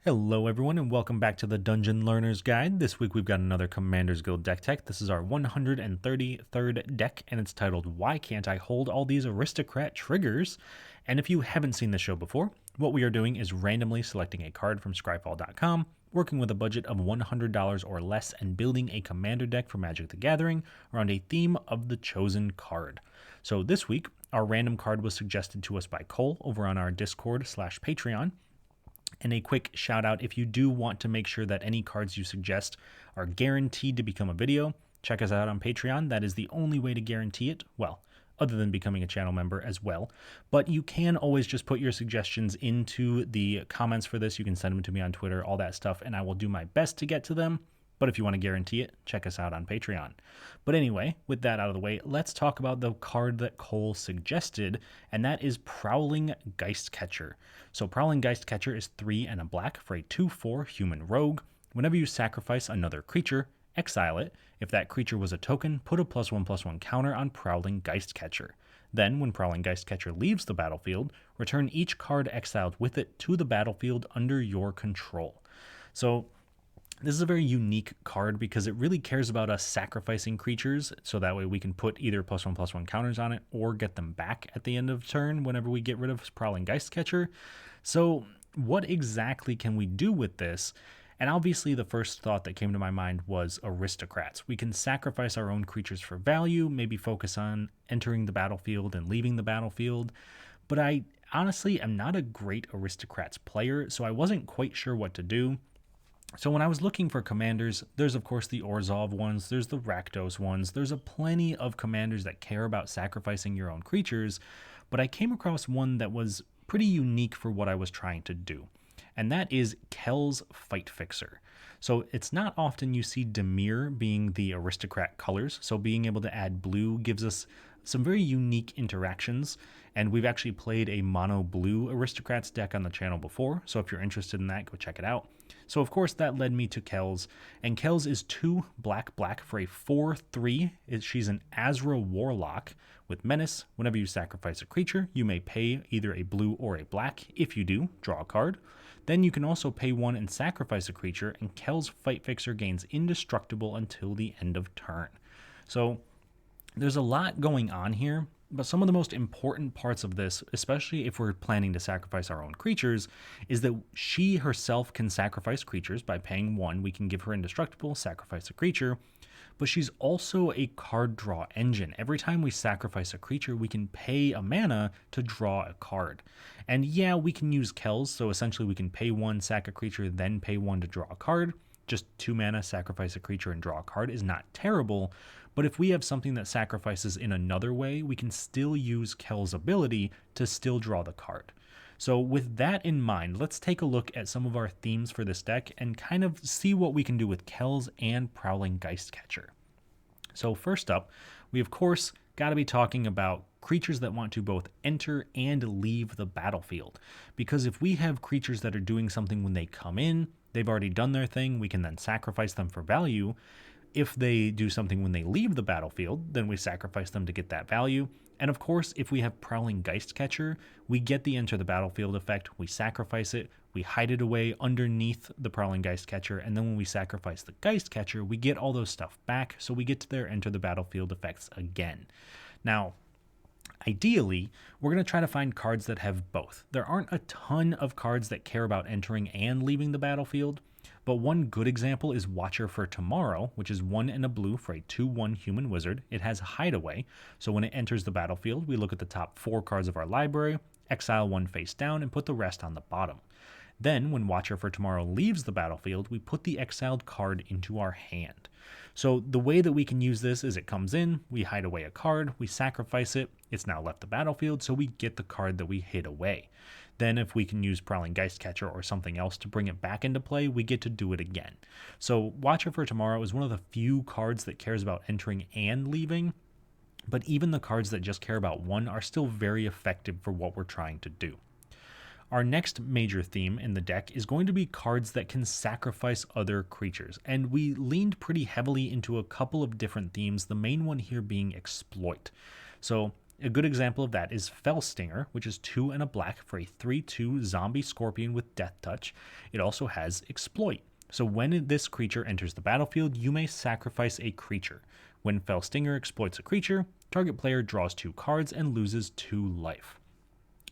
Hello everyone and welcome back to the Dungeon Learner's Guide. This week we've got another Commander's Guild deck tech. This is our 133rd deck and it's titled Why Can't I Hold All These Aristocrat Triggers? And if you haven't seen the show before, what we are doing is randomly selecting a card from scryfall.com, working with a budget of $100 or less and building a commander deck for Magic the Gathering around a theme of the chosen card. So this week, our random card was suggested to us by Cole over on our Discord/Patreon. And a quick shout out, if you do want to make sure that any cards you suggest are guaranteed to become a video, check us out on Patreon. That is the only way to guarantee it. Well, other than becoming a channel member as well. But you can always just put your suggestions into the comments for this. You can send them to me on Twitter, all that stuff, and I will do my best to get to them. But if you want to guarantee it, check us out on Patreon. But anyway, with that out of the way, let's talk about the card that Cole suggested, and that is Prowling Geistcatcher. So Prowling Geistcatcher is 3 and a black for a 2/4 human rogue. Whenever you sacrifice another creature, exile it. If that creature was a token, put a +1/+1 counter on Prowling Geistcatcher. Then, when Prowling Geistcatcher leaves the battlefield, return each card exiled with it to the battlefield under your control. So this is a very unique card because it really cares about us sacrificing creatures, so that way we can put either +1/+1 counters on it or get them back at the end of turn whenever we get rid of Prowling Geistcatcher. So what exactly can we do with this? And obviously the first thought that came to my mind was aristocrats. We can sacrifice our own creatures for value, maybe focus on entering the battlefield and leaving the battlefield. But I honestly am not a great aristocrats player, so I wasn't quite sure what to do. So when I was looking for commanders, there's of course the Orzhov ones, there's the Rakdos ones, there's a plenty of commanders that care about sacrificing your own creatures, but I came across one that was pretty unique for what I was trying to do, and that is Kels Fight Fixer. So it's not often you see Dimir being the aristocrat colors, so being able to add blue gives us some very unique interactions, and we've actually played a mono blue aristocrats deck on the channel before, so if you're interested in that, go check it out. So of course that led me to Kels, and Kels is 2 black for a 4/3. She's an Azra Warlock with Menace. Whenever you sacrifice a creature, you may pay either a blue or a black. If you do, draw a card. Then you can also pay 1 and sacrifice a creature, and Kels Fight Fixer gains indestructible until the end of turn. So there's a lot going on here, but some of the most important parts of this, especially if we're planning to sacrifice our own creatures, is that she herself can sacrifice creatures. By paying 1, we can give her indestructible, sacrifice a creature, but she's also a card draw engine. Every time we sacrifice a creature, we can pay a mana to draw a card. And yeah, we can use Kels, so essentially we can pay 1, sack a creature, then pay 1 to draw a card. Just 2 mana, sacrifice a creature, and draw a card is not terrible, but if we have something that sacrifices in another way, we can still use Kels' ability to still draw the card. So with that in mind, let's take a look at some of our themes for this deck and kind of see what we can do with Kels and Prowling Geistcatcher. So first up, we of course got to be talking about creatures that want to both enter and leave the battlefield. Because if we have creatures that are doing something when they come in, they've already done their thing, we can then sacrifice them for value. If they do something when they leave the battlefield, then we sacrifice them to get that value. And of course, if we have Prowling Geistcatcher, we get the enter the battlefield effect, we sacrifice it, we hide it away underneath the Prowling Geistcatcher, and then when we sacrifice the Geistcatcher, we get all those stuff back, so we get to their enter the battlefield effects again. Now, ideally, we're going to try to find cards that have both. There aren't a ton of cards that care about entering and leaving the battlefield, but one good example is Watcher for Tomorrow, which is 1 and a blue for a 2/1 human wizard. It has Hideaway, so when it enters the battlefield, we look at the top 4 cards of our library, exile 1 face down, and put the rest on the bottom. Then, when Watcher for Tomorrow leaves the battlefield, we put the exiled card into our hand. So the way that we can use this is it comes in, we hide away a card, we sacrifice it, it's now left the battlefield, so we get the card that we hid away. Then if we can use Prowling Geistcatcher or something else to bring it back into play, we get to do it again. So Watcher for Tomorrow is one of the few cards that cares about entering and leaving, but even the cards that just care about one are still very effective for what we're trying to do. Our next major theme in the deck is going to be cards that can sacrifice other creatures, and we leaned pretty heavily into a couple of different themes, the main one here being Exploit. So A good example of that is Fellstinger, which is 2 and a black for a 3/2 zombie scorpion with Death Touch. It also has Exploit. So when this creature enters the battlefield, you may sacrifice a creature. When Fellstinger exploits a creature, target player draws 2 cards and loses 2 life.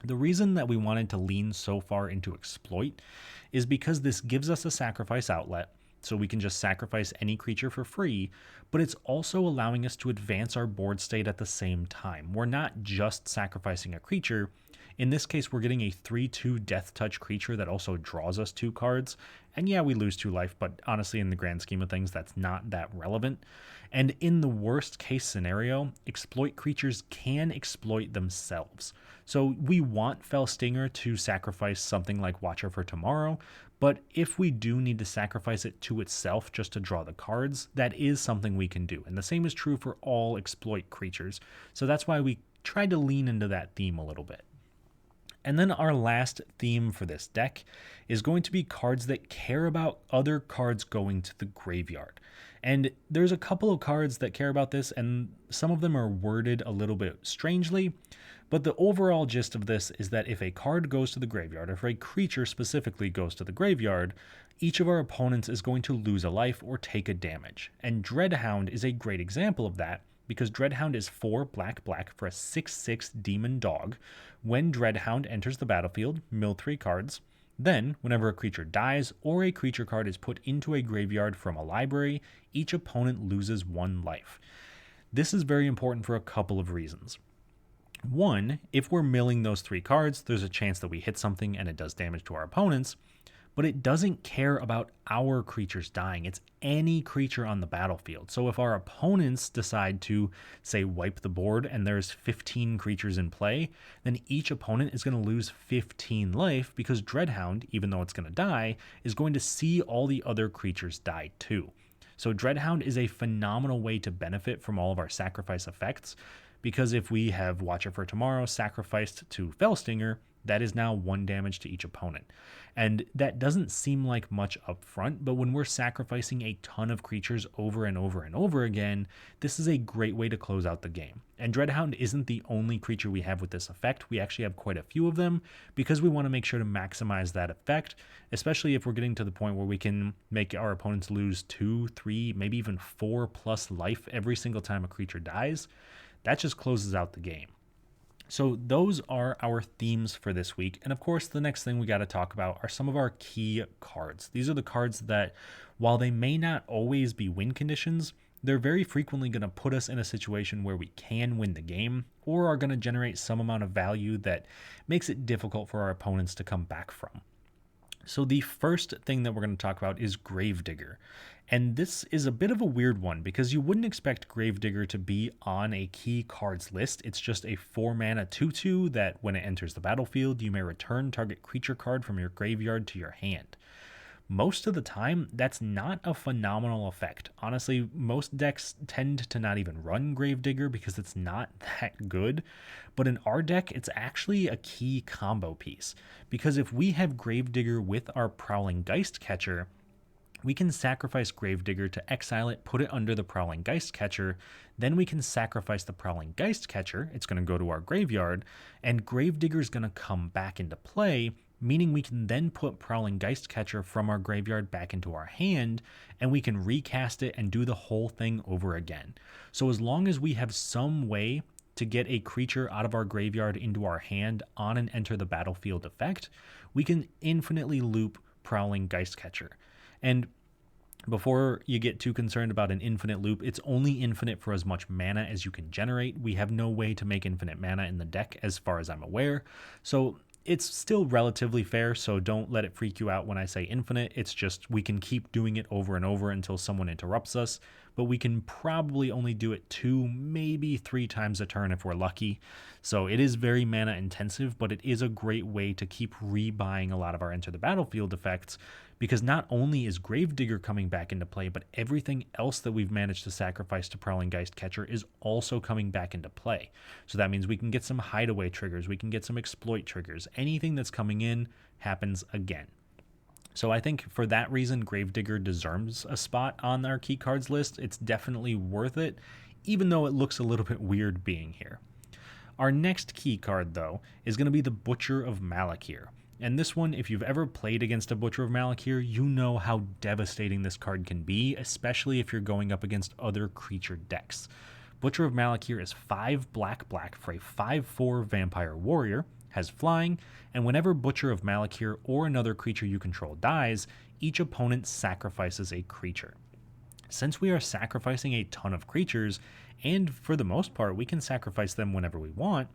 The reason that we wanted to lean so far into Exploit is because this gives us a sacrifice outlet, so we can just sacrifice any creature for free, but it's also allowing us to advance our board state at the same time. We're not just sacrificing a creature. In this case, we're getting a 3/2 Death Touch creature that also draws us 2 cards. And yeah, we lose 2 life, but honestly, in the grand scheme of things, that's not that relevant. And in the worst case scenario, exploit creatures can exploit themselves. So we want Fellstinger to sacrifice something like Watcher for Tomorrow, but if we do need to sacrifice it to itself just to draw the cards, that is something we can do. And the same is true for all exploit creatures. So that's why we tried to lean into that theme a little bit. And then our last theme for this deck is going to be cards that care about other cards going to the graveyard. And there's a couple of cards that care about this, and some of them are worded a little bit strangely, but the overall gist of this is that if a card goes to the graveyard, or if a creature specifically goes to the graveyard, each of our opponents is going to lose a life or take a damage. And Dreadhound is a great example of that, because Dreadhound is 4 black for a 6/6 demon dog. When Dreadhound enters the battlefield, mill 3 cards. Then, whenever a creature dies or a creature card is put into a graveyard from a library, each opponent loses 1 life. This is very important for a couple of reasons. One, if we're milling those 3 cards, there's a chance that we hit something and it does damage to our opponents, but it doesn't care about our creatures dying. It's any creature on the battlefield. So if our opponents decide to, say, wipe the board and there's 15 creatures in play, then each opponent is going to lose 15 life because Dreadhound, even though it's going to die, is going to see all the other creatures die too. So Dreadhound is a phenomenal way to benefit from all of our sacrifice effects, because if we have Watcher for Tomorrow sacrificed to Fellstinger, that is now 1 damage to each opponent. And that doesn't seem like much up front, but when we're sacrificing a ton of creatures over and over and over again, this is a great way to close out the game. And Dreadhound isn't the only creature we have with this effect. We actually have quite a few of them because we want to make sure to maximize that effect, especially if we're getting to the point where we can make our opponents lose 2, 3, maybe even 4 plus life every single time a creature dies. That just closes out the game. So those are our themes for this week. And of course, the next thing we got to talk about are some of our key cards. These are the cards that, while they may not always be win conditions, they're very frequently going to put us in a situation where we can win the game, or are going to generate some amount of value that makes it difficult for our opponents to come back from. So the first thing that we're going to talk about is Gravedigger. And this is a bit of a weird one because you wouldn't expect Gravedigger to be on a key cards list. It's just a 4-mana 2/2 that when it enters the battlefield, you may return target creature card from your graveyard to your hand. Most of the time, that's not a phenomenal effect. Honestly, most decks tend to not even run Gravedigger because it's not that good. But in our deck, it's actually a key combo piece. Because if we have Gravedigger with our Prowling Geistcatcher, we can sacrifice Gravedigger to exile it, put it under the Prowling Geistcatcher, then we can sacrifice the Prowling Geistcatcher, it's going to go to our graveyard, and Gravedigger is going to come back into play, meaning we can then put Prowling Geistcatcher from our graveyard back into our hand, and we can recast it and do the whole thing over again. So as long as we have some way to get a creature out of our graveyard into our hand on an enter the battlefield effect, we can infinitely loop Prowling Geistcatcher. And before you get too concerned about an infinite loop, it's only infinite for as much mana as you can generate. We have no way to make infinite mana in the deck as far as I'm aware. So it's still relatively fair, so don't let it freak you out when I say infinite. It's just we can keep doing it over and over until someone interrupts us, but we can probably only do it 2, maybe 3 times a turn if we're lucky. So it is very mana intensive, but it is a great way to keep rebuying a lot of our enter the battlefield effects, because not only is Gravedigger coming back into play, but everything else that we've managed to sacrifice to Prowling Geistcatcher is also coming back into play. So that means we can get some hideaway triggers, we can get some exploit triggers. Anything that's coming in happens again. So I think for that reason, Gravedigger deserves a spot on our key cards list. It's definitely worth it, even though it looks a little bit weird being here. Our next key card, though, is going to be the Butcher of Malakir. And this one, if you've ever played against a Butcher of Malakir, you know how devastating this card can be, especially if you're going up against other creature decks. Butcher of Malakir is 5 black for a 5/4 vampire warrior, has flying, and whenever Butcher of Malakir or another creature you control dies, each opponent sacrifices a creature. Since we are sacrificing a ton of creatures, and for the most part we can sacrifice them whenever we want,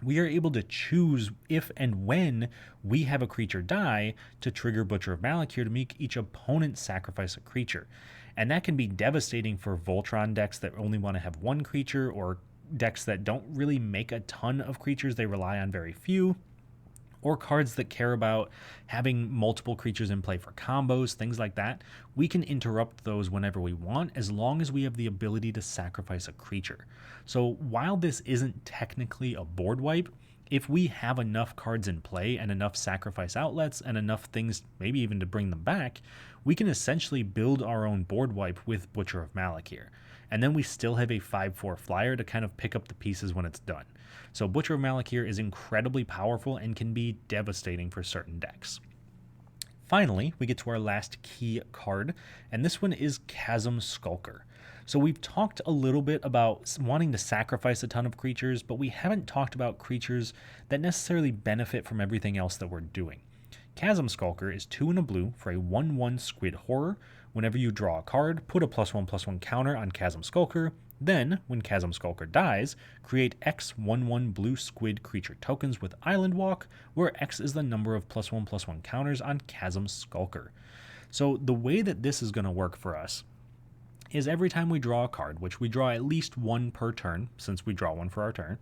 we are able to choose if and when we have a creature die to trigger Butcher of Malakir to make each opponent sacrifice a creature. And that can be devastating for Voltron decks that only want to have one creature, or decks that don't really make a ton of creatures, they rely on very few, or cards that care about having multiple creatures in play for combos, things like that. We can interrupt those whenever we want, as long as we have the ability to sacrifice a creature. So while this isn't technically a board wipe, if we have enough cards in play and enough sacrifice outlets and enough things maybe even to bring them back, we can essentially build our own board wipe with Butcher of Malakir. And then we still have a 5/4 flyer to kind of pick up the pieces when it's done. So Butcher of Malakir is incredibly powerful and can be devastating for certain decks. Finally, we get to our last key card, and this one is Chasm Skulker. So we've talked a little bit about wanting to sacrifice a ton of creatures, but we haven't talked about creatures that necessarily benefit from everything else that we're doing. Chasm Skulker is 2 and a blue for a 1/1 Squid Horror. Whenever you draw a card, put a +1/+1 counter on Chasm Skulker. Then, when Chasm Skulker dies, create X 1/1 blue squid creature tokens with Island Walk, where X is the number of +1/+1 counters on Chasm Skulker. So the way that this is going to work for us is every time we draw a card, which we draw at least one per turn, since we draw one for our turn,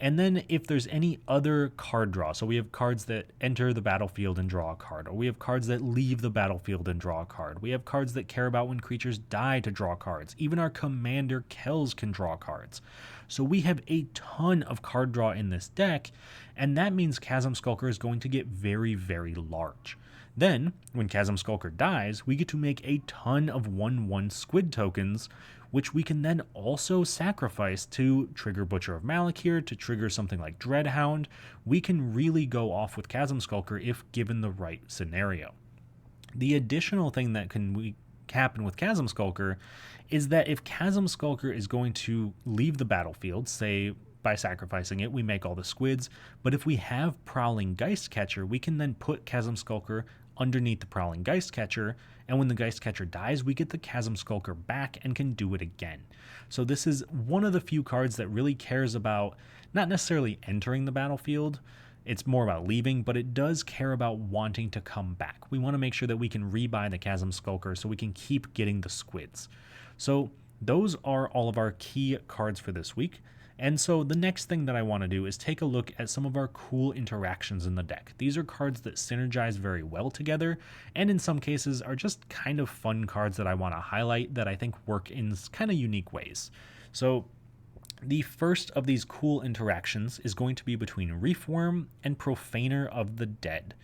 and then if there's any other card draw, so we have cards that enter the battlefield and draw a card, or we have cards that leave the battlefield and draw a card, we have cards that care about when creatures die to draw cards, even our commander Kels can draw cards. So we have a ton of card draw in this deck, and that means Chasm Skulker is going to get very, very large. Then, when Chasm Skulker dies, we get to make a ton of 1/1 squid tokens, which we can then also sacrifice to trigger Butcher of Malakir, to trigger something like Dreadhound. We can really go off with Chasm Skulker if given the right scenario. The additional thing that can happen with Chasm Skulker is that if Chasm Skulker is going to leave the battlefield, say by sacrificing it, we make all the squids, but if we have Prowling Geistcatcher, we can then put Chasm Skulker underneath the Prowling Geistcatcher, and when the Geistcatcher dies, we get the Chasm Skulker back and can do it again. So this is one of the few cards that really cares about not necessarily entering the battlefield, it's more about leaving, but it does care about wanting to come back. We want to make sure that we can rebuy the Chasm Skulker so we can keep getting the squids. So those are all of our key cards for this week. And so the next thing that I want to do is take a look at some of our cool interactions in the deck. These are cards that synergize very well together, and in some cases are just kind of fun cards that I want to highlight that I think work in kind of unique ways. So the first of these cool interactions is going to be between Reefworm and Profaner of the Dead.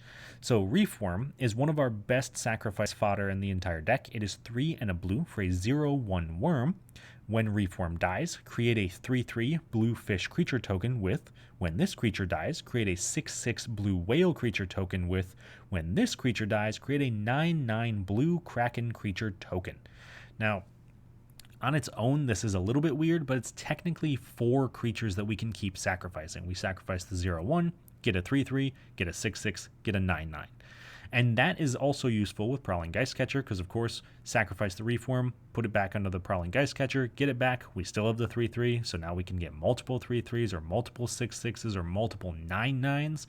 So Reefworm is one of our best sacrifice fodder in the entire deck. It is 3 and a blue for a 0/1 worm. When Reefworm dies, create a 3/3 blue fish creature token with, when this creature dies, create a 6/6 blue whale creature token with, when this creature dies, create a 9/9 blue kraken creature token. Now, on its own, this is a little bit weird, but it's technically 4 creatures that we can keep sacrificing. We sacrifice the 0/1, get a 3/3, get a 6/6, get a 9/9. And that is also useful with Prowling Geistcatcher because, of course, sacrifice the Reefworm, put it back under the Prowling Geistcatcher, get it back, we still have the 3/3, so now we can get multiple 3/3s or multiple 6/6s or multiple 9/9s.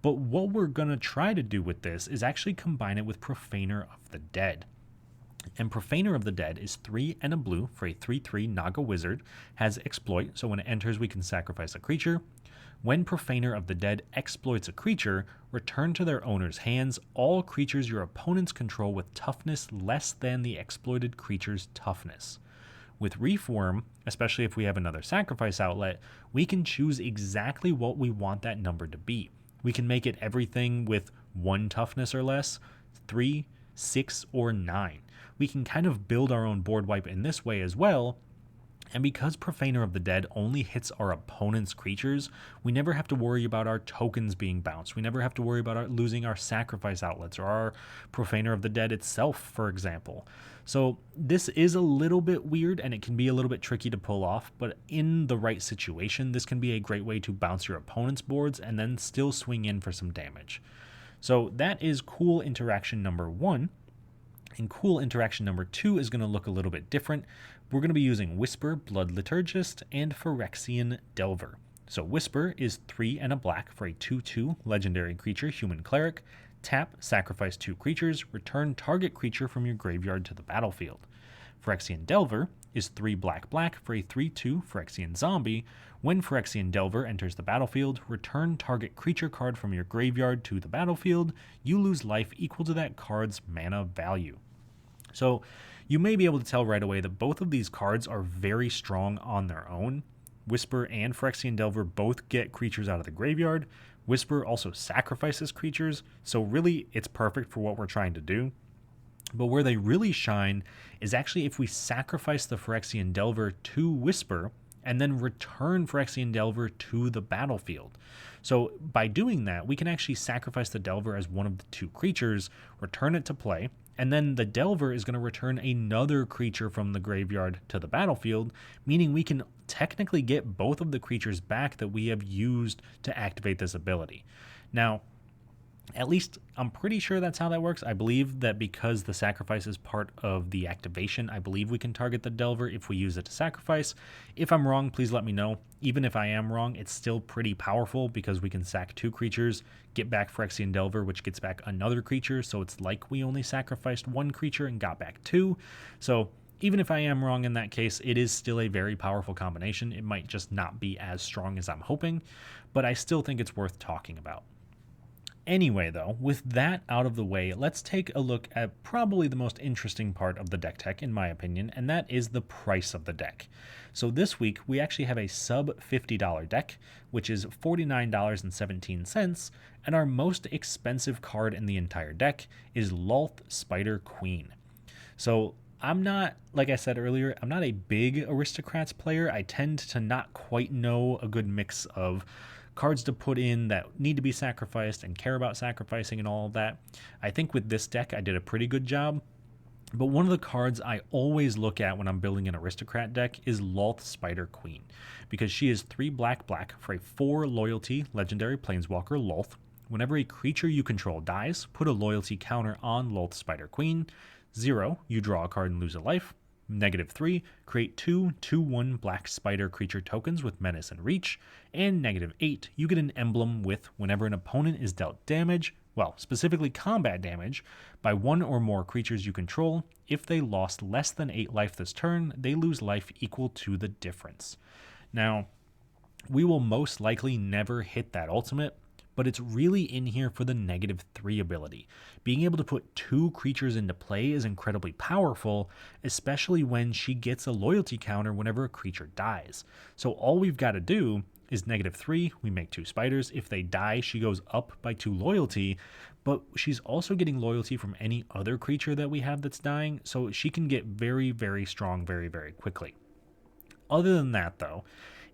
But what we're going to try to do with this is actually combine it with Profaner of the Dead. And Profaner of the Dead is 3 and a blue for a 3/3 Naga Wizard, has Exploit, so when it enters we can sacrifice a creature. When Profaner of the Dead exploits a creature, return to their owner's hands all creatures your opponents control with toughness less than the exploited creature's toughness. With Reefworm, especially if we have another sacrifice outlet, we can choose exactly what we want that number to be. We can make it everything with 1 toughness or less, 3, 6, or 9. We can kind of build our own board wipe in this way as well. And because Profaner of the Dead only hits our opponent's creatures, we never have to worry about our tokens being bounced. We never have to worry about losing our sacrifice outlets or our Profaner of the Dead itself, for example. So this is a little bit weird and it can be a little bit tricky to pull off, but in the right situation, this can be a great way to bounce your opponent's boards and then still swing in for some damage. So that is cool interaction number 1. And cool interaction number 2 is going to look a little bit different. We're going to be using Whisper, Blood Liturgist, and Phyrexian Delver. So Whisper is 3 and a black for a 2/2 legendary creature, human cleric. Tap, sacrifice 2 creatures, return target creature from your graveyard to the battlefield. Phyrexian Delver is 3 black for a 3/2 Phyrexian zombie. When Phyrexian Delver enters the battlefield, return target creature card from your graveyard to the battlefield. You lose life equal to that card's mana value. So you may be able to tell right away that both of these cards are very strong on their own. Whisper and Phyrexian Delver both get creatures out of the graveyard. Whisper also sacrifices creatures, so really it's perfect for what we're trying to do. But where they really shine is actually if we sacrifice the Phyrexian Delver to Whisper and then return Phyrexian Delver to the battlefield. So by doing that, we can actually sacrifice the Delver as one of the 2 creatures, return it to play, and then the Delver is going to return another creature from the graveyard to the battlefield, meaning we can technically get both of the creatures back that we have used to activate this ability. Now, at least I'm pretty sure that's how that works. I believe that because the sacrifice is part of the activation, I believe we can target the Delver if we use it to sacrifice. If I'm wrong, please let me know. Even if I am wrong, it's still pretty powerful because we can sack 2 creatures, get back Phyrexian Delver, which gets back another creature, so it's like we only sacrificed 1 creature and got back 2. So even if I am wrong in that case, it is still a very powerful combination. It might just not be as strong as I'm hoping, but I still think it's worth talking about. Anyway, though, with that out of the way, let's take a look at probably the most interesting part of the deck tech, in my opinion, and that is the price of the deck. So this week, we actually have a sub $50 deck, which is $49.17, and our most expensive card in the entire deck is Lolth Spider Queen. So I'm not, like I said earlier, I'm not a big Aristocrats player. I tend to not quite know a good mix of cards to put in that need to be sacrificed and care about sacrificing and all of that. I think with this deck, I did a pretty good job. But one of the cards I always look at when I'm building an Aristocrat deck is Lolth Spider Queen, because she is 3 black for a 4 loyalty legendary planeswalker Lolth. Whenever a creature you control dies, put a loyalty counter on Lolth Spider Queen. 0, you draw a card and lose a life. -3, create 2 2/1 black spider creature tokens with menace and reach. And -8, you get an emblem with whenever an opponent is dealt damage, well, specifically combat damage, by 1 or more creatures you control. If they lost less than 8 life this turn, they lose life equal to the difference. Now, we will most likely never hit that ultimate, but it's really in here for the -3 ability. Being able to put 2 creatures into play is incredibly powerful, especially when she gets a loyalty counter whenever a creature dies. So all we've got to do is -3, we make 2 spiders. If they die, she goes up by 2 loyalty, but she's also getting loyalty from any other creature that we have that's dying, so she can get very, very strong very, very quickly. Other than that, though,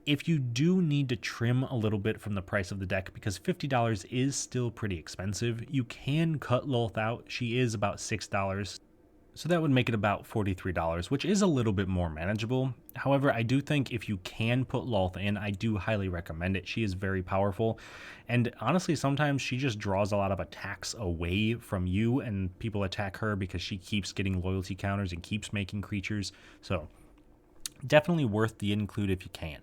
if you do need to trim a little bit from the price of the deck, because $50 is still pretty expensive, you can cut Lolth out. She is about $6, so that would make it about $43, which is a little bit more manageable. However, I do think if you can put Lolth in, I do highly recommend it. She is very powerful, and honestly, sometimes she just draws a lot of attacks away from you, and people attack her because she keeps getting loyalty counters and keeps making creatures, so definitely worth the include if you can.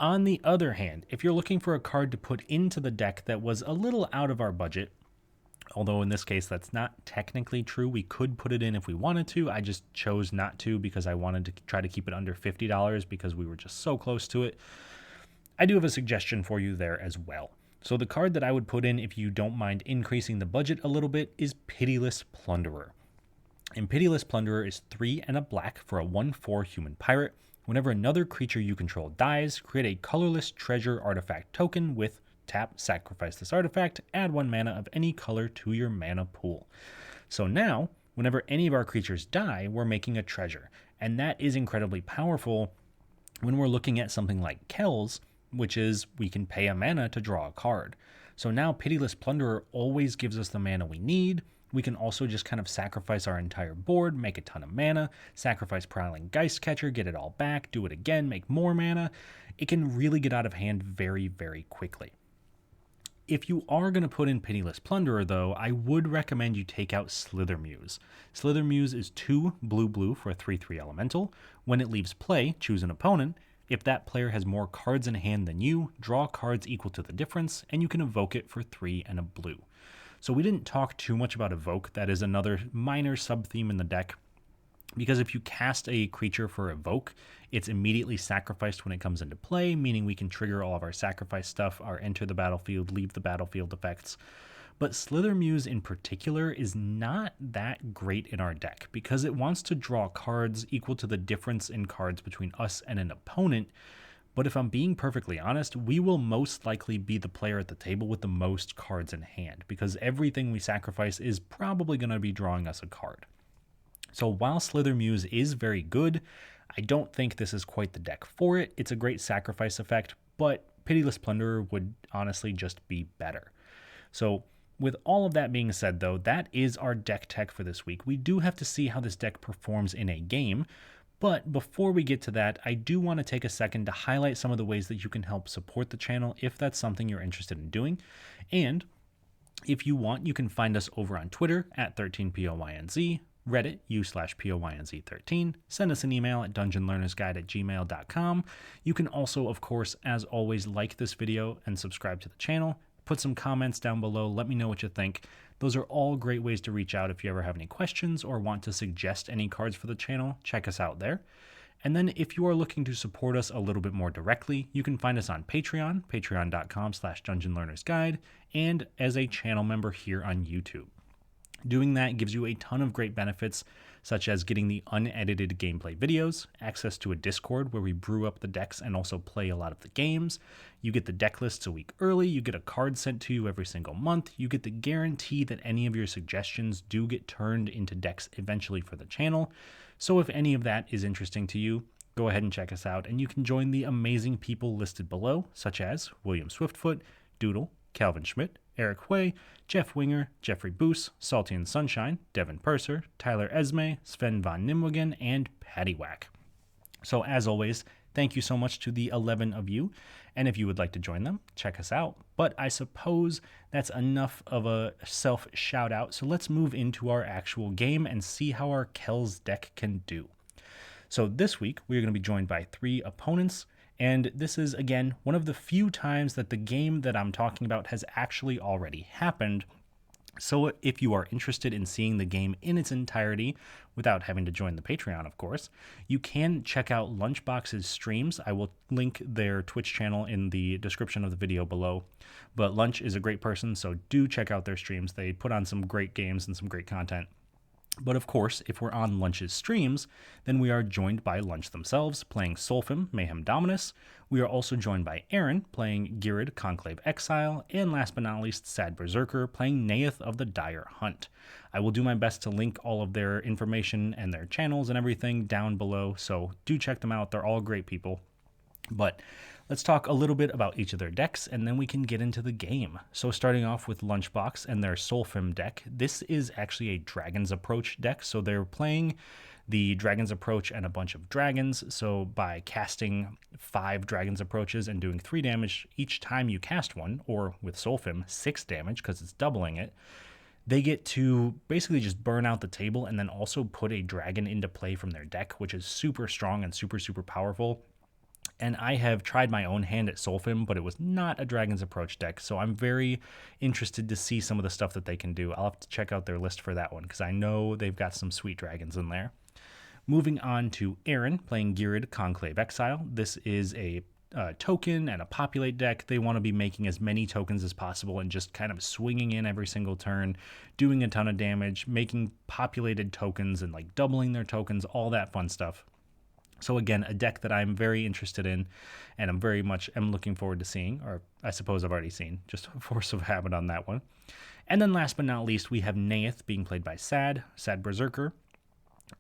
On the other hand, if you're looking for a card to put into the deck that was a little out of our budget, although in this case that's not technically true, we could put it in if we wanted to, I just chose not to because I wanted to try to keep it under $50 because we were just so close to it, I do have a suggestion for you there as well. So the card that I would put in if you don't mind increasing the budget a little bit is Pitiless Plunderer. And Pitiless Plunderer is 3 and a black for a 1/4 human pirate. Whenever another creature you control dies, create a colorless treasure artifact token with tap, sacrifice this artifact, add 1 mana of any color to your mana pool. So now, whenever any of our creatures die, we're making a treasure. And that is incredibly powerful when we're looking at something like Kels, which is we can pay a mana to draw a card. So now Pitiless Plunderer always gives us the mana we need. We can also just kind of sacrifice our entire board, make a ton of mana, sacrifice Prowling Geistcatcher, get it all back, do it again, make more mana. It can really get out of hand very, very quickly. If you are going to put in Pitiless Plunderer, though, I would recommend you take out Slithermuse. Slithermuse is 2 blue for a 3/3 elemental. When it leaves play, choose an opponent. If that player has more cards in hand than you, draw cards equal to the difference, and you can evoke it for 3 and a blue. So we didn't talk too much about Evoke. That is another minor sub-theme in the deck, because if you cast a creature for Evoke, it's immediately sacrificed when it comes into play, meaning we can trigger all of our sacrifice stuff, our enter the battlefield, leave the battlefield effects. But Slithermuse in particular is not that great in our deck because it wants to draw cards equal to the difference in cards between us and an opponent. But if I'm being perfectly honest, we will most likely be the player at the table with the most cards in hand because everything we sacrifice is probably going to be drawing us a card. So while Slithermuse is very good, I don't think this is quite the deck for it. It's a great sacrifice effect, but Pitiless Plunderer would honestly just be better. So with all of that being said, though, that is our deck tech for this week. We do have to see how this deck performs in a game, but before we get to that, I do want to take a second to highlight some of the ways that you can help support the channel if that's something you're interested in doing. And if you want, you can find us over on Twitter at 13POYNZ, Reddit, u/POYNZ13. Send us an email at dungeonlearnersguide@gmail.com. You can also, of course, as always, like this video and subscribe to the channel. Put some comments down below. Let me know what you think. Those are all great ways to reach out if you ever have any questions or want to suggest any cards for the channel. Check us out there. And then if you are looking to support us a little bit more directly, you can find us on Patreon, patreon.com/dungeonlearnersguide, and as a channel member here on YouTube. Doing that gives you a ton of great benefits, such as getting the unedited gameplay videos, access to a Discord where we brew up the decks and also play a lot of the games. You get the deck lists a week early, you get a card sent to you every single month, you get the guarantee that any of your suggestions do get turned into decks eventually for the channel. So if any of that is interesting to you, go ahead and check us out, and you can join the amazing people listed below, such as William Swiftfoot, Doodle, Calvin Schmidt, Eric Way, Jeff Winger, Jeffrey Boos, Salty and Sunshine, Devin Purser, Tyler Esme, Sven von Nimwegen, and Paddywhack. So as always, thank you so much to the 11 of you, and if you would like to join them, check us out. But I suppose that's enough of a self shout out, so let's move into our actual game and see how our Kels deck can do. So this week, we are going to be joined by 3 opponents, and this is, again, one of the few times that the game that I'm talking about has actually already happened. So if you are interested in seeing the game in its entirety, without having to join the Patreon, of course, you can check out Lunchbox's streams. I will link their Twitch channel in the description of the video below. But Lunch is a great person, so do check out their streams. They put on some great games and some great content. But of course, if we're on Lunch's streams, then we are joined by Lunch themselves, playing Solfim, Mayhem Dominus. We are also joined by Aaron, playing Girid, Conclave Exile, and last but not least, Sad Berserker, playing Naeth of the Dire Hunt. I will do my best to link all of their information and their channels and everything down below, so do check them out. They're all great people. But let's talk a little bit about each of their decks, and then we can get into the game. So starting off with Lunchbox and their Solfim deck, this is actually a Dragon's Approach deck. So they're playing the Dragon's Approach and a bunch of dragons. So by casting 5 Dragon's Approaches and doing 3 damage each time you cast one, or with Solfim, 6 damage because it's doubling it, they get to basically just burn out the table and then also put a dragon into play from their deck, which is super strong and super, super powerful. And I have tried my own hand at Solfim, but it was not a Dragon's Approach deck, so I'm very interested to see some of the stuff that they can do. I'll have to check out their list for that one, because I know they've got some sweet dragons in there. Moving on to Aaron, playing Girid, Conclave Exile. This is a token and a populate deck. They want to be making as many tokens as possible and just kind of swinging in every single turn, doing a ton of damage, making populated tokens and like doubling their tokens, all that fun stuff. So again, a deck that I'm very interested in, and I'm very much looking forward to seeing, or I suppose I've already seen, just force of habit on that one. And then last but not least, we have Naeth being played by Sad Berserker.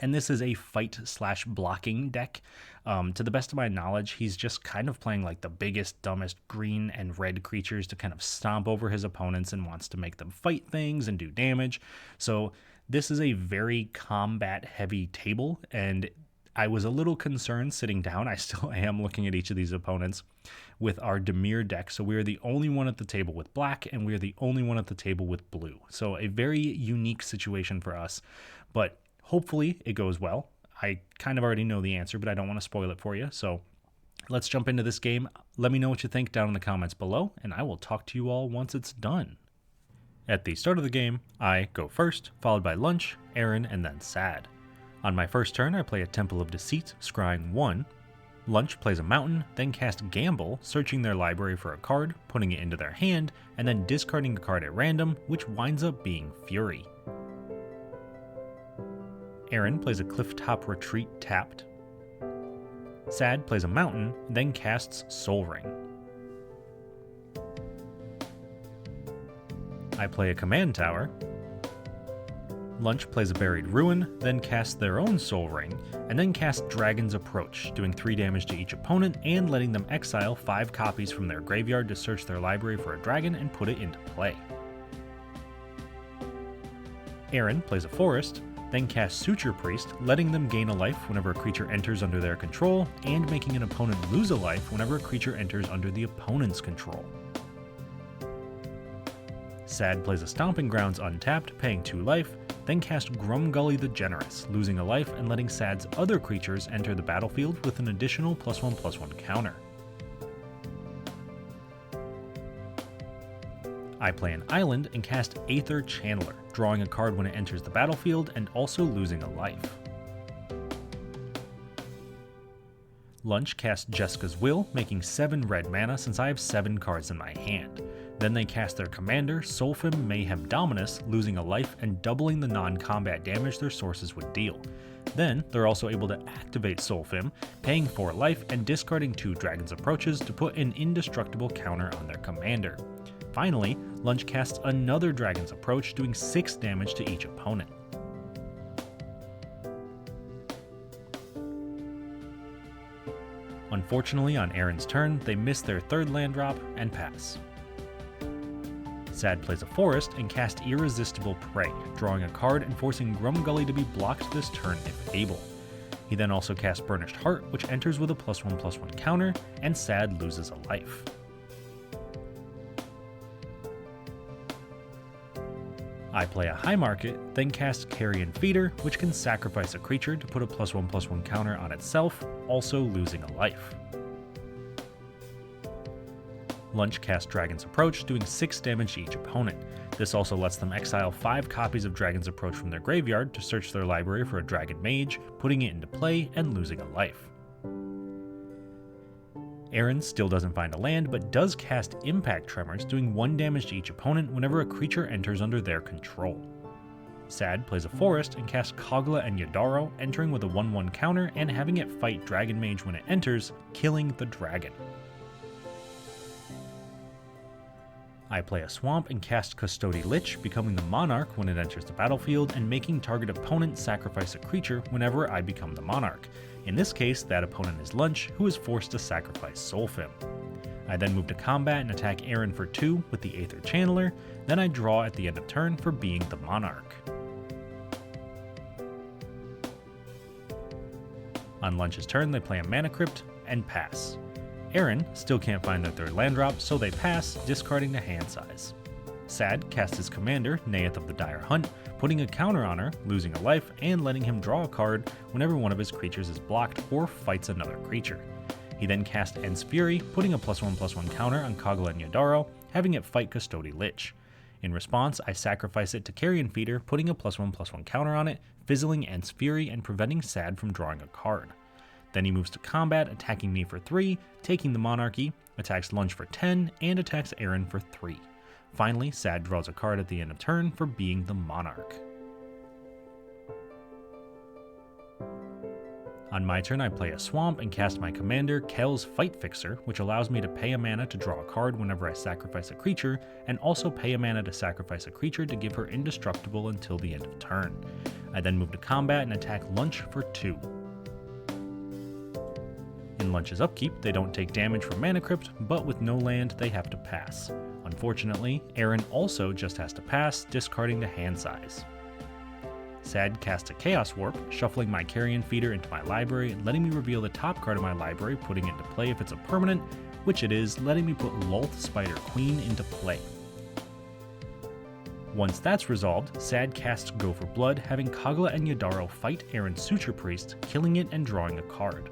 And this is a fight/blocking deck. To the best of my knowledge, he's just kind of playing like the biggest, dumbest green and red creatures to kind of stomp over his opponents and wants to make them fight things and do damage. So this is a very combat-heavy table, and I was a little concerned sitting down. I still am looking at each of these opponents with our Dimir deck. So we are the only one at the table with black, and we are the only one at the table with blue. So a very unique situation for us, but hopefully it goes well. I kind of already know the answer, but I don't want to spoil it for you. So let's jump into this game. Let me know what you think down in the comments below, and I will talk to you all once it's done. At the start of the game, I go first, followed by Lunch, Aaron, and then Sad. On my first turn, I play a Temple of Deceit, scrying 1. Lunch plays a Mountain, then cast Gamble, searching their library for a card, putting it into their hand, and then discarding a card at random, which winds up being Fury. Aaron plays a Clifftop Retreat tapped. Sad plays a Mountain, then casts Soul Ring. I play a Command Tower. Lunch plays a Buried Ruin, then casts their own Soul Ring, and then casts Dragon's Approach, doing 3 damage to each opponent and letting them exile 5 copies from their graveyard to search their library for a dragon and put it into play. Aaron plays a Forest, then casts Suture Priest, letting them gain a life whenever a creature enters under their control, and making an opponent lose a life whenever a creature enters under the opponent's control. Sad plays a Stomping Grounds untapped, paying 2 life, then cast Grumgully the Generous, losing a life and letting Sad's other creatures enter the battlefield with an additional +1/+1 counter. I play an Island and cast Aether Channeler, drawing a card when it enters the battlefield and also losing a life. Lunch casts Jessica's Will, making 7 red mana since I have 7 cards in my hand. Then they cast their commander, Solfim Mayhem Dominus, losing a life and doubling the non-combat damage their sources would deal. Then, they're also able to activate Solfim, paying 4 life and discarding 2 Dragon's Approaches to put an indestructible counter on their commander. Finally, Lunch casts another Dragon's Approach, doing 6 damage to each opponent. Unfortunately, on Aaron's turn, they miss their 3rd land drop and pass. Sad plays a Forest and casts Irresistible Prey, drawing a card and forcing Grumgully to be blocked this turn if able. He then also casts Burnished Heart, which enters with a +1/+1 counter, and Sad loses a life. I play a High Market, then cast Carrion Feeder, which can sacrifice a creature to put a +1/+1 counter on itself, also losing a life. Lunch casts Dragon's Approach, doing 6 damage to each opponent. This also lets them exile 5 copies of Dragon's Approach from their graveyard to search their library for a Dragon Mage, putting it into play and losing a life. Aaron still doesn't find a land, but does cast Impact Tremors, doing 1 damage to each opponent whenever a creature enters under their control. Sad plays a Forest and casts Kogla and Yadaro, entering with a 1/1 counter and having it fight Dragon Mage when it enters, killing the dragon. I play a Swamp and cast Custody Lich, becoming the Monarch when it enters the battlefield and making target opponent sacrifice a creature whenever I become the Monarch. In this case, that opponent is Lunch, who is forced to sacrifice Solfim. I then move to combat and attack Aaron for 2 with the Aether Channeler, then I draw at the end of turn for being the Monarch. On Lunch's turn, they play a Mana Crypt and pass. Aaron still can't find their 3rd land drop, so they pass, discarding the hand size. Sad casts his commander, Neath of the Dire Hunt, putting a counter on her, losing a life, and letting him draw a card whenever one of his creatures is blocked or fights another creature. He then casts Ents Fury, putting a +1/+1 counter on Kogla and Yadaro, having it fight Custody Lich. In response, I sacrifice it to Carrion Feeder, putting a +1/+1 counter on it, fizzling Ents Fury and preventing Sad from drawing a card. Then he moves to combat, attacking me for 3, taking the Monarchy, attacks Lunch for 10, and attacks Aaron for 3. Finally, Sad draws a card at the end of turn for being the Monarch. On my turn, I play a Swamp and cast my commander, Kels Fight Fixer, which allows me to pay a mana to draw a card whenever I sacrifice a creature, and also pay a mana to sacrifice a creature to give her indestructible until the end of turn. I then move to combat and attack Lunch for 2. In Lunch's upkeep, they don't take damage from Mana Crypt, but with no land, they have to pass. Unfortunately, Aaron also just has to pass, discarding to hand size. Sad casts a Chaos Warp, shuffling my Carrion Feeder into my library, letting me reveal the top card of my library, putting it into play if it's a permanent, which it is, letting me put Lolth Spider Queen into play. Once that's resolved, Sad casts Go for Blood, having Kagla and Yadaro fight Aaron's Suture Priest, killing it and drawing a card.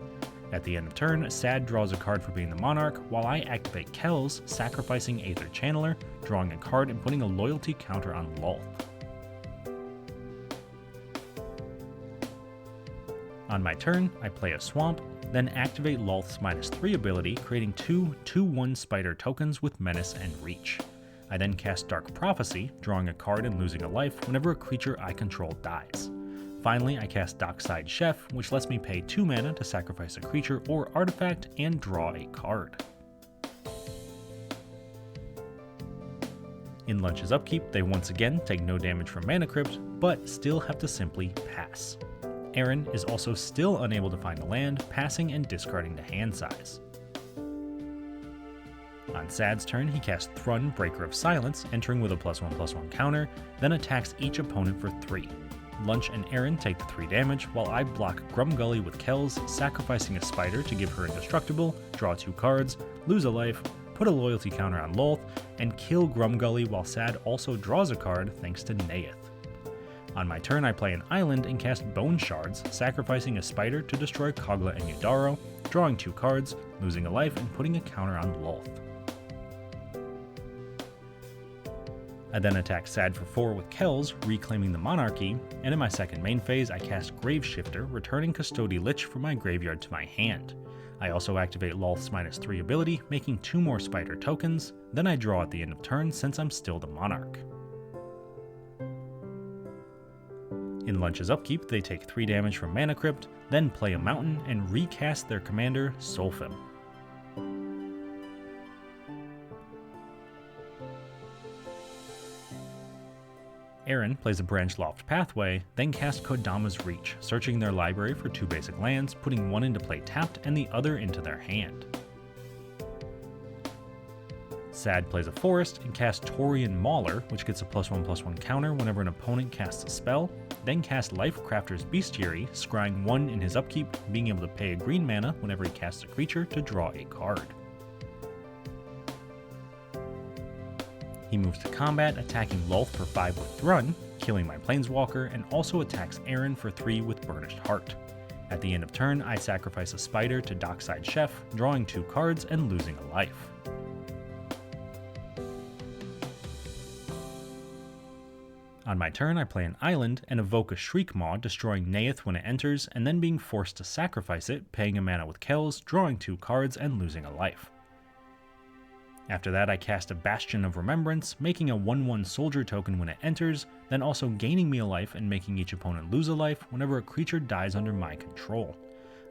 At the end of turn, Sad draws a card for being the Monarch, while I activate Kels, sacrificing Aether Channeler, drawing a card and putting a loyalty counter on Lolth. On my turn, I play a Swamp, then activate Lolth's -3 ability, creating 2 2/1 Spider tokens with Menace and Reach. I then cast Dark Prophecy, drawing a card and losing a life whenever a creature I control dies. Finally, I cast Dockside Chef, which lets me pay 2 mana to sacrifice a creature or artifact and draw a card. In Lunch's upkeep, they once again take no damage from Mana Crypt, but still have to simply pass. Aaron is also still unable to find a land, passing and discarding to hand size. On Sad's turn, he casts Thrun, Breaker of Silence, entering with a +1/+1 counter, then attacks each opponent for 3. Lunch and Aaron take the 3 damage, while I block Grumgully with Kels, sacrificing a spider to give her indestructible, draw 2 cards, lose a life, put a loyalty counter on Lolth, and kill Grumgully while Sad also draws a card thanks to Nayeth. On my turn, I play an island and cast Bone Shards, sacrificing a spider to destroy Kagla and Yadaro, drawing 2 cards, losing a life, and putting a counter on Lolth. I then attack Sad for 4 with Kels, reclaiming the Monarchy, and in my second main phase I cast Graveshifter, returning Custody Lich from my graveyard to my hand. I also activate Lolth's -3 ability, making 2 more Spider tokens, then I draw at the end of turn since I'm still the Monarch. In Lunch's upkeep, they take 3 damage from Mana Crypt, then play a Mountain and recast their commander, Solfim. Aaron plays a Branch Loft Pathway, then casts Kodama's Reach, searching their library for 2 basic lands, putting one into play tapped and the other into their hand. Sad plays a Forest and casts Taurian Mauler, which gets a +1/+1 counter whenever an opponent casts a spell, then casts Lifecrafter's Bestiary, scrying 1 in his upkeep, being able to pay a green mana whenever he casts a creature to draw a card. He moves to combat, attacking Lolth for 5 with Thrun, killing my Planeswalker, and also attacks Aaron for 3 with Burnished Heart. At the end of turn, I sacrifice a spider to Dockside Chef, drawing 2 cards and losing a life. On my turn, I play an island and evoke a Shriekmaw, destroying Nayeth when it enters, and then being forced to sacrifice it, paying a mana with Kels, drawing 2 cards and losing a life. After that, I cast a Bastion of Remembrance, making a 1/1 soldier token when it enters, then also gaining me a life and making each opponent lose a life whenever a creature dies under my control.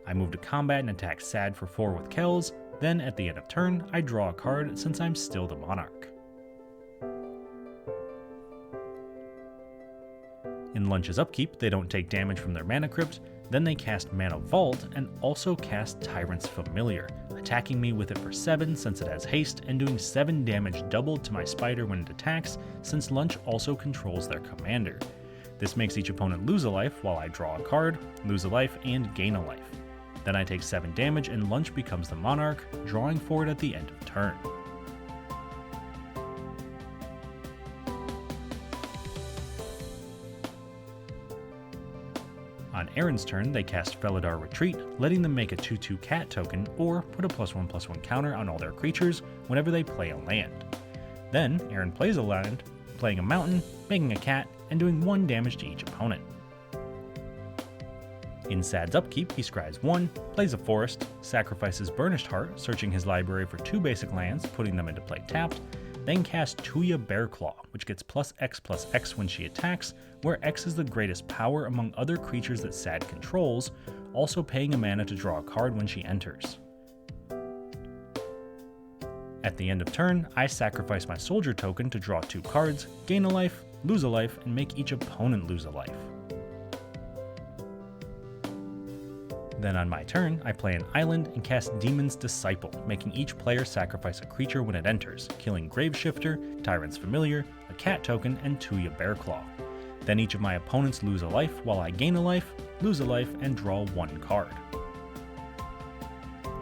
I move to combat and attack Sad for 4 with Kels, then at the end of turn, I draw a card since I'm still the Monarch. In Lunch's upkeep, they don't take damage from their Mana Crypt, then they cast Mana Vault and also cast Tyrant's Familiar, attacking me with it for 7 since it has haste, and doing 7 damage doubled to my spider when it attacks, since Lunch also controls their commander. This makes each opponent lose a life while I draw a card, lose a life, and gain a life. Then I take 7 damage and Lunch becomes the Monarch, drawing for it at the end of turn. On Aaron's turn, they cast Felidar Retreat, letting them make a 2/2 cat token or put a +1/+1 counter on all their creatures whenever they play a land. Then, Aaron plays a land, playing a mountain, making a cat, and doing 1 damage to each opponent. In Sad's upkeep, he scries 1, plays a forest, sacrifices Burnished Heart, searching his library for 2 basic lands, putting them into play tapped, then casts Tuya Bearclaw, which gets +X/+X when she attacks, where X is the greatest power among other creatures that Sad controls, also paying a mana to draw a card when she enters. At the end of turn, I sacrifice my soldier token to draw 2 cards, gain a life, lose a life, and make each opponent lose a life. Then on my turn, I play an island and cast Demon's Disciple, making each player sacrifice a creature when it enters, killing Graveshifter, Tyrant's Familiar, a cat token, and Tuya Bearclaw. Then each of my opponents lose a life, while I gain a life, lose a life, and draw one card.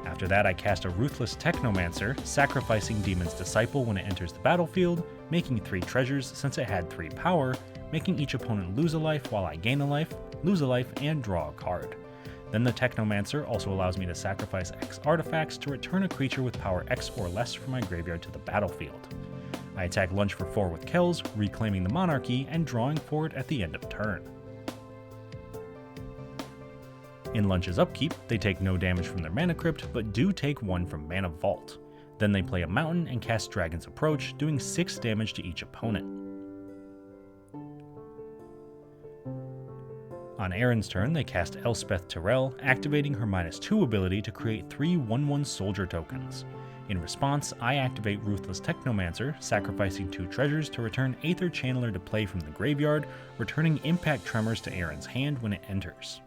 After that, I cast a Ruthless Technomancer, sacrificing Demon's Disciple when it enters the battlefield, making 3 treasures since it had 3 power, making each opponent lose a life while I gain a life, lose a life, and draw a card. Then the Technomancer also allows me to sacrifice X artifacts to return a creature with power X or less from my graveyard to the battlefield. I attack Lunch for 4 with Kels, reclaiming the Monarchy and drawing for it at the end of turn. In Lunch's upkeep, they take no damage from their Mana Crypt, but do take 1 from Mana Vault. Then they play a Mountain and cast Dragon's Approach, doing 6 damage to each opponent. On Aaron's turn, they cast Elspeth Tyrell, activating her -2 ability to create 3 1/1 soldier tokens. In response, I activate Ruthless Technomancer, sacrificing 2 treasures to return Aether Channeler to play from the graveyard, returning Impact Tremors to Aaron's hand when it enters.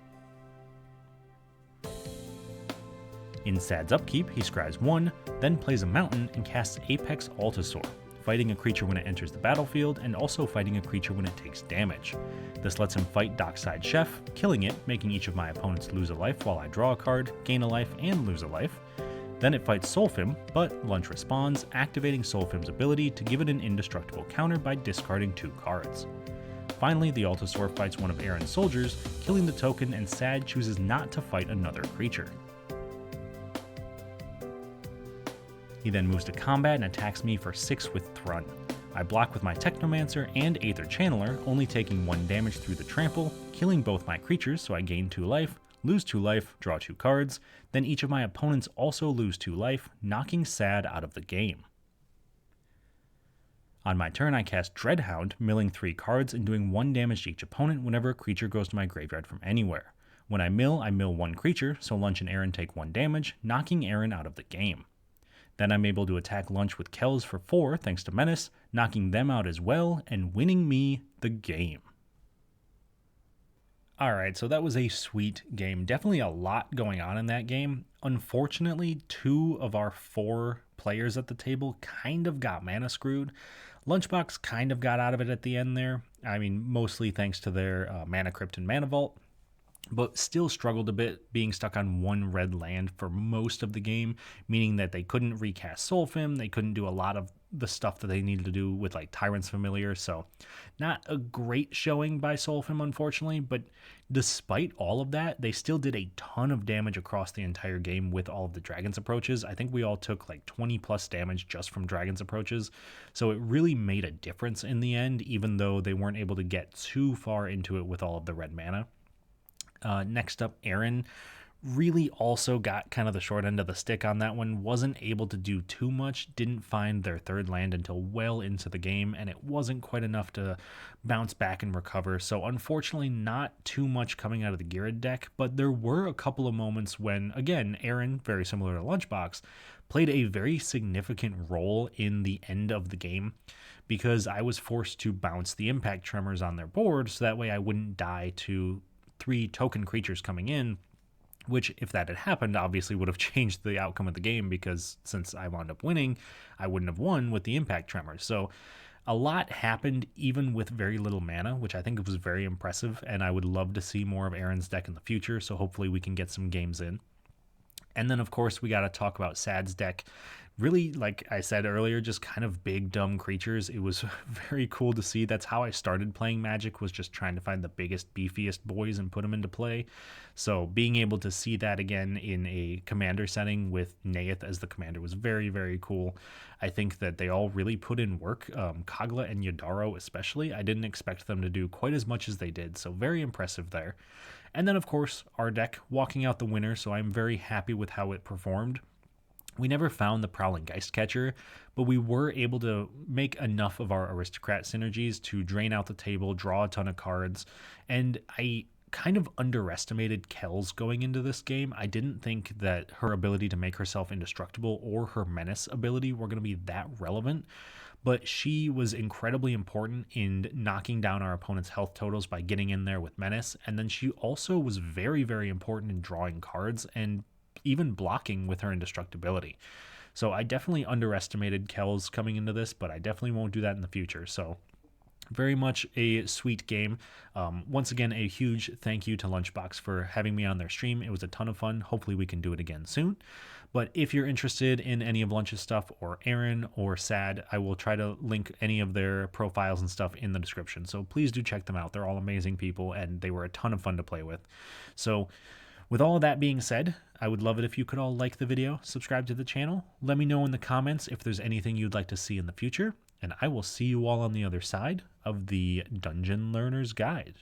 In Sad's upkeep, he scries 1, then plays a Mountain and casts Apex Altasaur, fighting a creature when it enters the battlefield and also fighting a creature when it takes damage. This lets him fight Dockside Chef, killing it, making each of my opponents lose a life while I draw a card, gain a life, and lose a life. Then it fights Solfim, but Lunch responds, activating Solfim's ability to give it an indestructible counter by discarding 2 cards. Finally, the Altasaur fights one of Aaron's soldiers, killing the token, and Sad chooses not to fight another creature. He then moves to combat and attacks me for 6 with Thrun. I block with my Technomancer and Aether Channeler, only taking 1 damage through the trample, killing both my creatures so I gain 2 life, lose 2 life, draw 2 cards, then each of my opponents also lose 2 life, knocking Sad out of the game. On my turn, I cast Dreadhound, milling 3 cards and doing 1 damage to each opponent whenever a creature goes to my graveyard from anywhere. When I mill 1 creature, so Lunch and Aaron take 1 damage, knocking Aaron out of the game. Then I'm able to attack Lunch with Kels for 4 thanks to Menace, knocking them out as well and winning me the game. Alright, so that was a sweet game. Definitely a lot going on in that game. Unfortunately, 2 of our 4 players at the table kind of got mana screwed. Lunchbox kind of got out of it at the end there. I mean, mostly thanks to their Mana Crypt and Mana Vault, but still struggled a bit being stuck on 1 red land for most of the game, meaning that they couldn't recast Solfim, they couldn't do a lot of the stuff that they needed to do with like Tyrant's Familiar, so not a great showing by Solfim, unfortunately, but despite all of that, they still did a ton of damage across the entire game with all of the Dragon's Approaches. I think we all took like 20 plus damage just from Dragon's Approaches, so it really made a difference in the end, even though they weren't able to get too far into it with all of the red mana. Next up, Aaron really also got kind of the short end of the stick on that one. Wasn't able to do too much, didn't find their 3rd land until well into the game, and it wasn't quite enough to bounce back and recover. So unfortunately, not too much coming out of the Girrid deck, but there were a couple of moments when, again, Aaron, very similar to Lunchbox, played a very significant role in the end of the game, because I was forced to bounce the Impact Tremors on their board, so that way I wouldn't die to 3 token creatures coming in, which, if that had happened, obviously would have changed the outcome of the game, because since I wound up winning, I wouldn't have won with the Impact Tremors. So a lot happened even with very little mana, which I think was very impressive, and I would love to see more of Aaron's deck in the future, so hopefully we can get some games in. And then, of course, we got to talk about Sad's deck. Really, like I said earlier, just kind of big, dumb creatures. It was very cool to see. That's how I started playing Magic, was just trying to find the biggest, beefiest boys and put them into play. So being able to see that again in a commander setting with Neith as the commander was very, very cool. I think that they all really put in work. Kagla and Yadaro especially. I didn't expect them to do quite as much as they did, so very impressive there. And then, of course, our deck walking out the winner, so I'm very happy with how it performed. We never found the Prowling Geistcatcher, but we were able to make enough of our Aristocrat synergies to drain out the table, draw a ton of cards, and I kind of underestimated Kels going into this game. I didn't think that her ability to make herself indestructible or her menace ability were going to be that relevant, but she was incredibly important in knocking down our opponent's health totals by getting in there with Menace. And then she also was very, very important in drawing cards and even blocking with her indestructibility. So I definitely underestimated Kels coming into this, but I definitely won't do that in the future. So very much a sweet game. Once again, a huge thank you to Lunchbox for having me on their stream. It was a ton of fun. Hopefully we can do it again soon. But if you're interested in any of Lunch's stuff, or Aaron or Sad, I will try to link any of their profiles and stuff in the description. So please do check them out. They're all amazing people, and they were a ton of fun to play with. So with all of that being said, I would love it if you could all like the video, subscribe to the channel, let me know in the comments if there's anything you'd like to see in the future, and I will see you all on the other side of the Dungeon Learner's Guide.